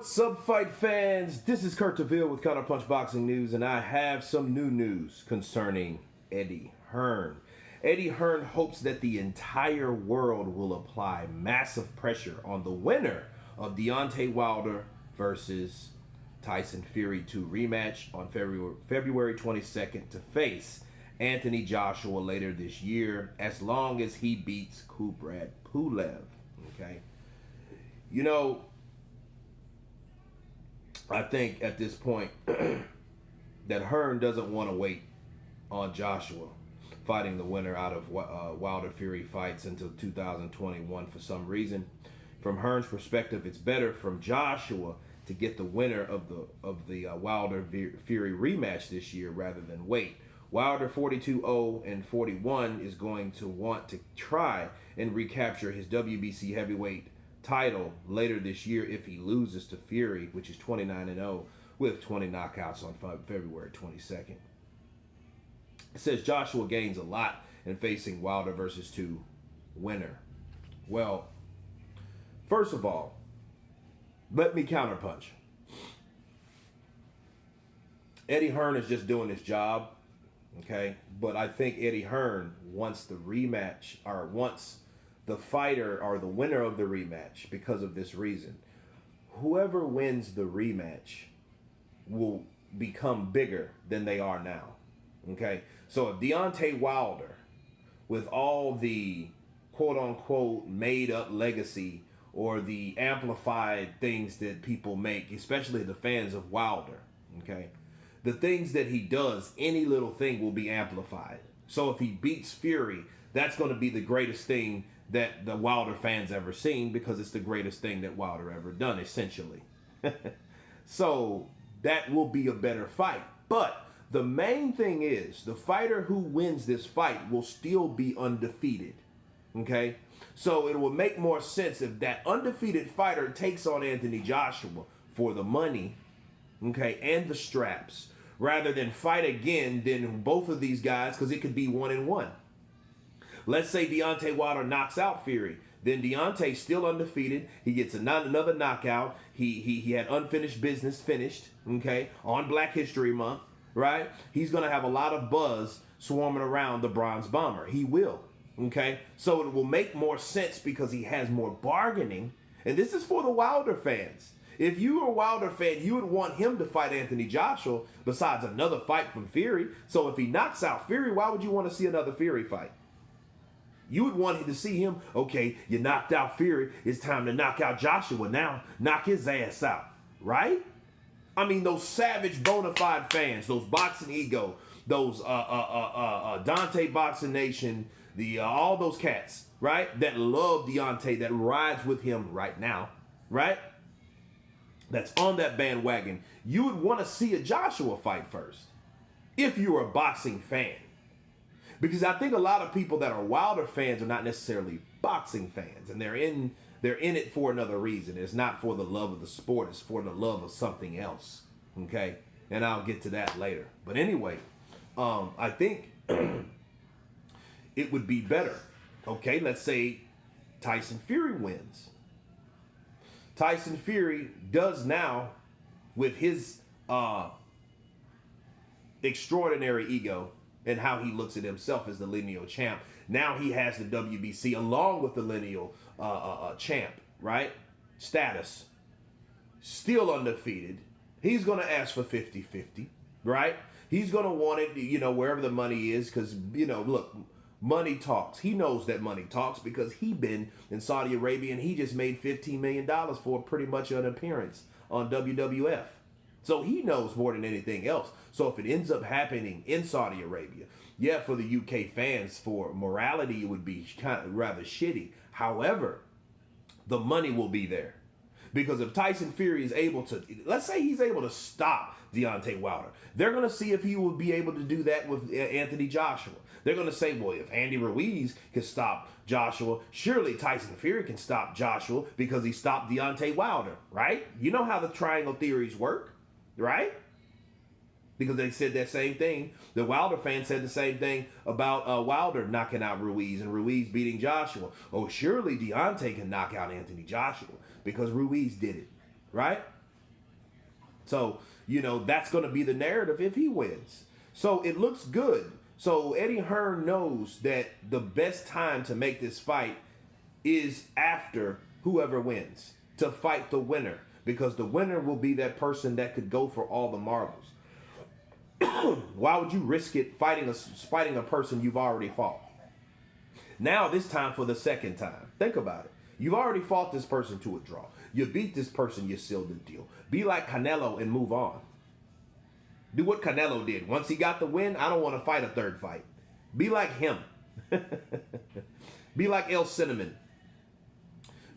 What's up, fight fans? This is Kurt DeVille with Counterpunch Boxing News, and I have some new news concerning Eddie Hearn. Eddie Hearn hopes that the entire world will apply massive pressure on the winner of Deontay Wilder versus Tyson Fury to rematch on February 22nd to face Anthony Joshua later this year, as long as he beats Kubrat Pulev. Okay, you know, I think at this point that Hearn doesn't want to wait on Joshua fighting the winner out of Wilder Fury fights until 2021 for some reason. From Hearn's perspective, it's better from Joshua to get the winner of the Wilder Fury rematch this year rather than wait. Wilder 42-0 and 41 is going to want to try and recapture his WBC heavyweight title later this year if he loses to Fury, which is 29-0 with 20 knockouts on February 22nd. It says Joshua gains a lot in facing Wilder versus 2 winner. Well, first of all, let me counterpunch. Eddie Hearn is just doing his job, okay? But I think Eddie Hearn wants the rematch, or wants the fighter or the winner of the rematch because of this reason. Whoever wins the rematch will become bigger than they are now. Okay? So if Deontay Wilder, with all the quote-unquote made-up legacy or the amplified things that people make, especially the fans of Wilder, okay, the things that he does, any little thing will be amplified. So if he beats Fury, that's going to be the greatest thing that the Wilder fans ever seen, because it's the greatest thing that Wilder ever done, essentially. So that will be a better fight. But the main thing is, the fighter who wins this fight will still be undefeated. Okay? So it will make more sense if that undefeated fighter takes on Anthony Joshua for the money, okay, and the straps, rather than fight again than both of these guys, because it could be 1-1. Let's say Deontay Wilder knocks out Fury. Then Deontay's still undefeated. He gets another knockout. He had unfinished business finished, okay, on Black History Month, right? He's going to have a lot of buzz swarming around the Bronze Bomber. He will, okay? So it will make more sense because he has more bargaining. And this is for the Wilder fans. If you are a Wilder fan, you would want him to fight Anthony Joshua besides another fight from Fury. So if he knocks out Fury, why would you want to see another Fury fight? You would want to see him, okay, you knocked out Fury, it's time to knock out Joshua now. Knock his ass out, right? I mean, those savage bona fide fans, those Boxing Ego, those Dante Boxing Nation, all those cats, right, that love Deontay, that rides with him right now, right? That's on that bandwagon. You would want to see a Joshua fight first, if you're a boxing fan. Because I think a lot of people that are Wilder fans are not necessarily boxing fans, and they're in it for another reason. It's not for the love of the sport, it's for the love of something else. Okay? And I'll get to that later. But anyway, I think it would be better. Okay, let's say Tyson Fury wins. Tyson Fury does now, with his extraordinary ego and how he looks at himself as the lineal champ. Now he has the WBC along with the lineal champ, right? Status. Still undefeated. He's going to ask for 50-50, right? He's going to want it, you know, wherever the money is, because, you know, look, money talks. He knows that money talks because he been in Saudi Arabia and he just made $15 million for pretty much an appearance on WWF. So he knows more than anything else. So if it ends up happening in Saudi Arabia, yeah, for the UK fans, for morality, it would be kind of rather shitty. However, the money will be there. Because if Tyson Fury is able to, let's say he's able to stop Deontay Wilder, they're going to see if he will be able to do that with Anthony Joshua. They're going to say, well, if Andy Ruiz can stop Joshua, surely Tyson Fury can stop Joshua because he stopped Deontay Wilder, right? You know how the triangle theories work. Right? Because they said that same thing. The Wilder fans said the same thing about Wilder knocking out Ruiz and Ruiz beating Joshua. Oh, surely Deontay can knock out Anthony Joshua because Ruiz did it. Right? So, that's going to be the narrative if he wins. So it looks good. So Eddie Hearn knows that the best time to make this fight is after whoever wins, to fight the winner, because the winner will be that person that could go for all the marbles. Why would you risk it fighting a person you've already fought? Now this time for the second time. Think about it. You've already fought this person to a draw. You beat this person, you sealed the deal. Be like Canelo and move on. Do what Canelo did. Once he got the win, I don't want to fight a third fight. Be like him. Be like El Cinnamon.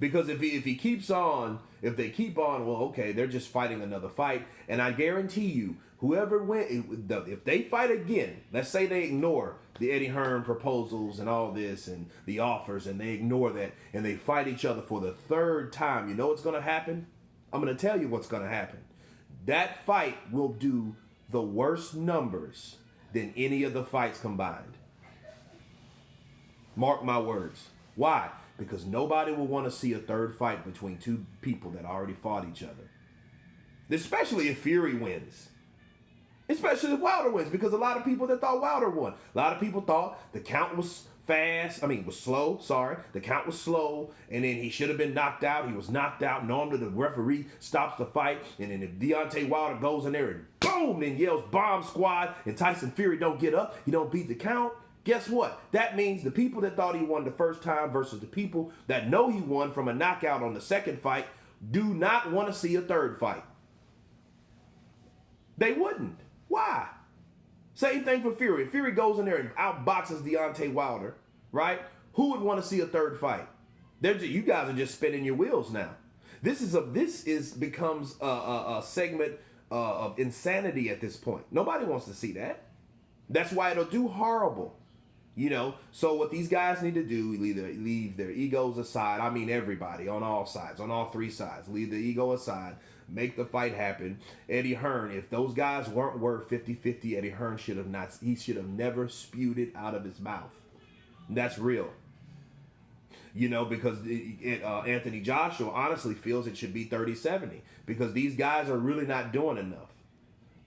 Because if they keep on, well, okay, they're just fighting another fight. And I guarantee you, whoever wins, if they fight again, let's say they ignore the Eddie Hearn proposals and all this and the offers, and they ignore that, and they fight each other for the third time, you know what's going to happen? I'm going to tell you what's going to happen. That fight will do the worst numbers than any of the fights combined. Mark my words. Why? Because nobody will want to see a third fight between two people that already fought each other. Especially if Fury wins. Especially if Wilder wins, because a lot of people that thought Wilder won. A lot of people thought the count was was slow, sorry. The count was slow, and then he should have been knocked out. He was knocked out. Normally the referee stops the fight, and then if Deontay Wilder goes in there and boom, and yells bomb squad, and Tyson Fury don't get up, he don't beat the count, guess what? That means the people that thought he won the first time versus the people that know he won from a knockout on the second fight do not want to see a third fight. They wouldn't. Why? Same thing for Fury. If Fury goes in there and outboxes Deontay Wilder, right? Who would want to see a third fight? You guys are just spinning your wheels now. This becomes a segment of insanity at this point. Nobody wants to see that. That's why it'll do horrible. So what these guys need to do, leave their egos aside. I mean, everybody on all sides, on all three sides, leave the ego aside. Make the fight happen. Eddie Hearn, if those guys weren't worth 50-50, Eddie Hearn should have never spewed it out of his mouth. That's real. Because Anthony Joshua honestly feels it should be 30-70 because these guys are really not doing enough.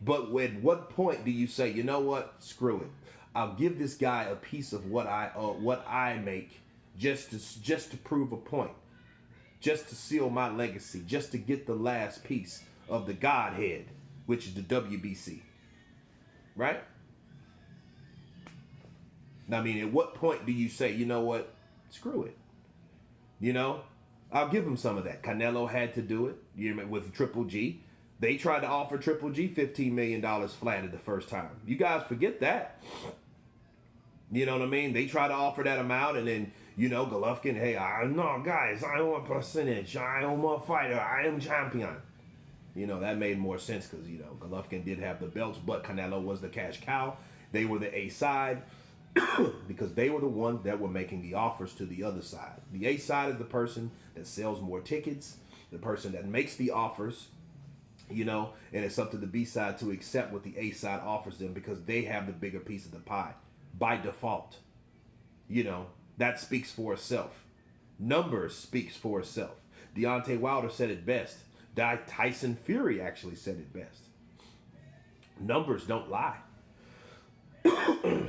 But at what point do you say, you know what, screw it. I'll give this guy a piece of what I make just to prove a point. Just to seal my legacy, just to get the last piece of the Godhead, which is the WBC. Right? I mean, at what point do you say, you know what, screw it? I'll give him some of that. Canelo had to do it with Triple G. They tried to offer Triple G $15 million flat the first time. You guys forget that. You know what I mean? They tried to offer that amount, and then, Golovkin, hey, guys, I want percentage. I am a fighter. I am champion. That made more sense because, Golovkin did have the belts, but Canelo was the cash cow. They were the A side because they were the ones that were making the offers to the other side. The A side is the person that sells more tickets, the person that makes the offers, and it's up to the B side to accept what the A side offers them because they have the bigger piece of the pie by default. That speaks for itself. Numbers speaks for itself. Deontay Wilder said it best. Tyson Fury actually said it best. Numbers don't lie.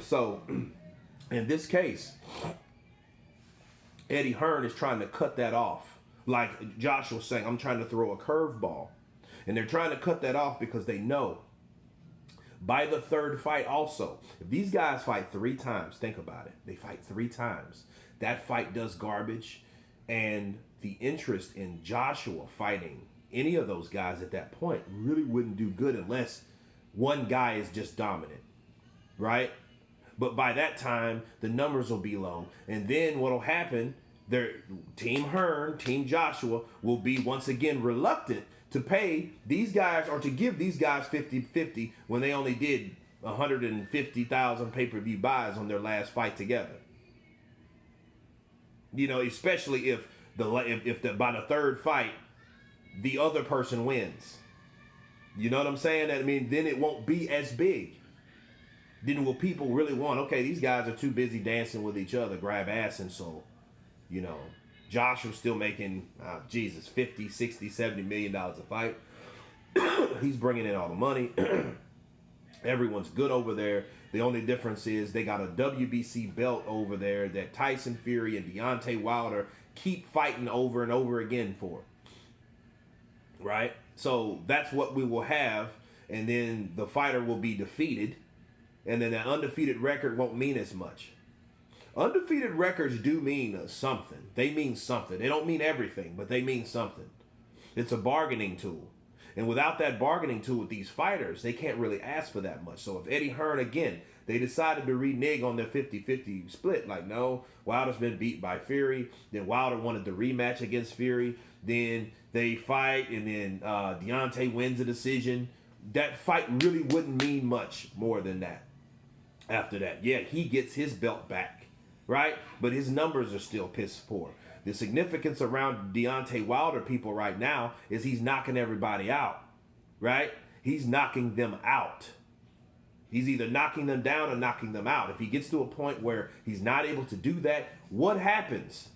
So, in this case, Eddie Hearn is trying to cut that off. Like Josh was saying, I'm trying to throw a curveball. And they're trying to cut that off because they know by the third fight also, if these guys fight 3 times, think about it. They fight 3 times. That fight does garbage. And the interest in Joshua fighting any of those guys at that point really wouldn't do good unless one guy is just dominant, right? But by that time, the numbers will be low. And then what will happen, Team Hearn, Team Joshua will be once again reluctant to pay these guys or to give these guys 50-50 when they only did 150,000 pay-per-view buys on their last fight together. Especially if by the third fight, the other person wins. You know what I'm saying? Then it won't be as big. Then will people really want, okay, these guys are too busy dancing with each other, grab ass, and so, Josh was still making, 50, 60, $70 million a fight. He's bringing in all the money. Everyone's good over there. The only difference is they got a WBC belt over there that Tyson Fury and Deontay Wilder keep fighting over and over again for. Right? So that's what we will have. And then the fighter will be defeated. And then that undefeated record won't mean as much. Undefeated records do mean something. They mean something. They don't mean everything, but they mean something. It's a bargaining tool. And without that bargaining tool with these fighters, they can't really ask for that much. So if Eddie Hearn, again, they decided to renege on their 50-50 split, like, no, Wilder's been beat by Fury. Then Wilder wanted the rematch against Fury. Then they fight, and then Deontay wins a decision. That fight really wouldn't mean much more than that. After that, yeah, he gets his belt back, right? But his numbers are still piss poor. The significance around Deontay Wilder people right now is he's knocking everybody out, right? He's knocking them out. He's either knocking them down or knocking them out. If he gets to a point where he's not able to do that, what happens?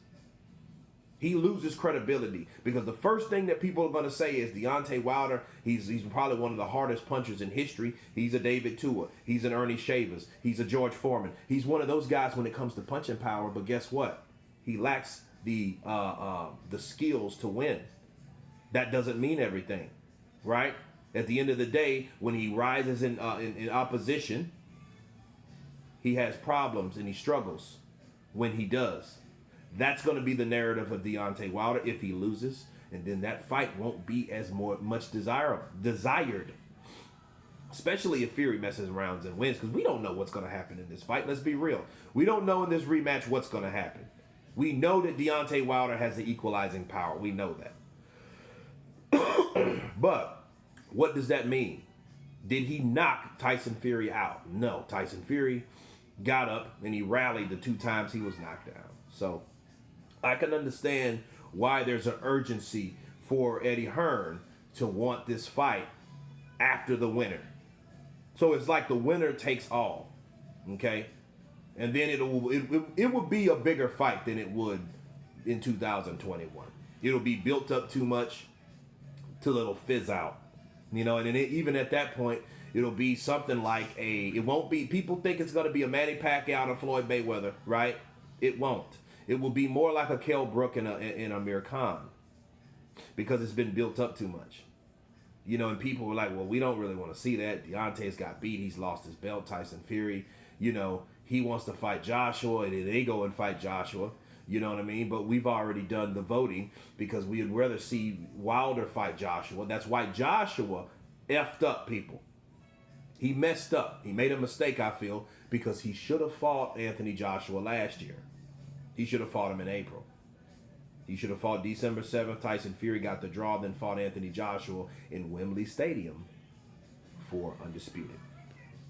He loses credibility, because the first thing that people are going to say is Deontay Wilder, he's probably one of the hardest punchers in history. He's a David Tua. He's an Ernie Shavers. He's a George Foreman. He's one of those guys when it comes to punching power, but guess what? He lacks the skills to win. That doesn't mean everything, right? At the end of the day, when he rises in opposition, he has problems and he struggles when he does. That's going to be the narrative of Deontay Wilder if he loses, and then that fight won't be as much desired. Especially if Fury messes around and wins, because we don't know what's going to happen in this fight. Let's be real. We don't know in this rematch what's going to happen. We know that Deontay Wilder has the equalizing power. We know that. But what does that mean? Did he knock Tyson Fury out? No. Tyson Fury got up and he rallied the 2 times he was knocked down. So I can understand why there's an urgency for Eddie Hearn to want this fight after the winner. So it's like the winner takes all, okay? And then it would be a bigger fight than it would in 2021. It'll be built up too much till it'll fizz out, you know. And then even at that point, it'll be something like it won't be. People think it's going to be a Manny Pacquiao and Floyd Mayweather, right? It won't. It will be more like a Kell Brook and a Amir Khan, because it's been built up too much. You know, and people were like, well, we don't really want to see that. Deontay's got beat. He's lost his belt. Tyson Fury, you know, he wants to fight Joshua, and then they go and fight Joshua. You know what I mean? But we've already done the voting, because we'd rather see Wilder fight Joshua. That's why Joshua effed up, people. He messed up. He made a mistake, I feel, because he should have fought Anthony Joshua last year. He should have fought him in April. He should have fought December 7th. Tyson Fury got the draw, then fought Anthony Joshua in Wembley Stadium for undisputed.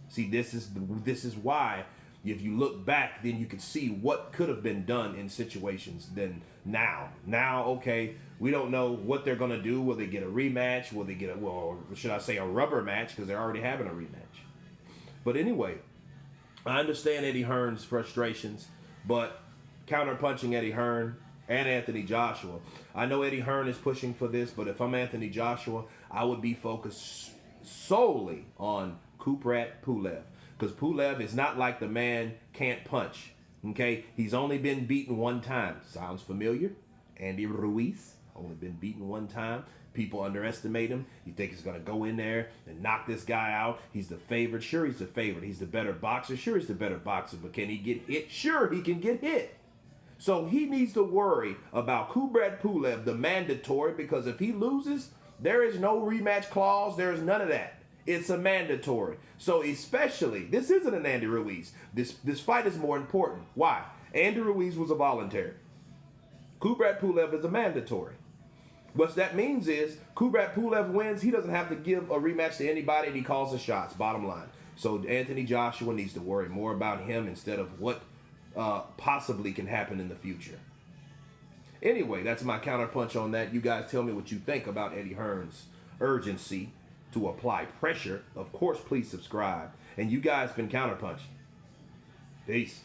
See, this is why, if you look back, then you can see what could have been done in situations than now. Now, okay, we don't know what they're going to do. Will they get a rematch? Will they get should I say a rubber match? Because they're already having a rematch. But anyway, I understand Eddie Hearn's frustrations, but counterpunching Eddie Hearn and Anthony Joshua. I know Eddie Hearn is pushing for this, but if I'm Anthony Joshua, I would be focused solely on Kubrat Pulev. Because Pulev is not like the man can't punch. Okay? He's only been beaten 1 time. Sounds familiar? Andy Ruiz. Only been beaten 1 time. People underestimate him. You think he's going to go in there and knock this guy out. He's the favorite. Sure, he's the favorite. He's the better boxer. Sure, he's the better boxer. But can he get hit? Sure, he can get hit. So he needs to worry about Kubrat Pulev, the mandatory, because if he loses, there is no rematch clause. There is none of that. It's a mandatory. So especially, this isn't an Andy Ruiz. This fight is more important. Why? Andy Ruiz was a voluntary. Kubrat Pulev is a mandatory. What that means is Kubrat Pulev wins. He doesn't have to give a rematch to anybody, and he calls the shots, bottom line. So Anthony Joshua needs to worry more about him instead of what possibly can happen in the future. Anyway, that's my counterpunch on that. You guys tell me what you think about Eddie Hearn's urgency to apply pressure. Of course, please subscribe. And you guys been counterpunching. Peace.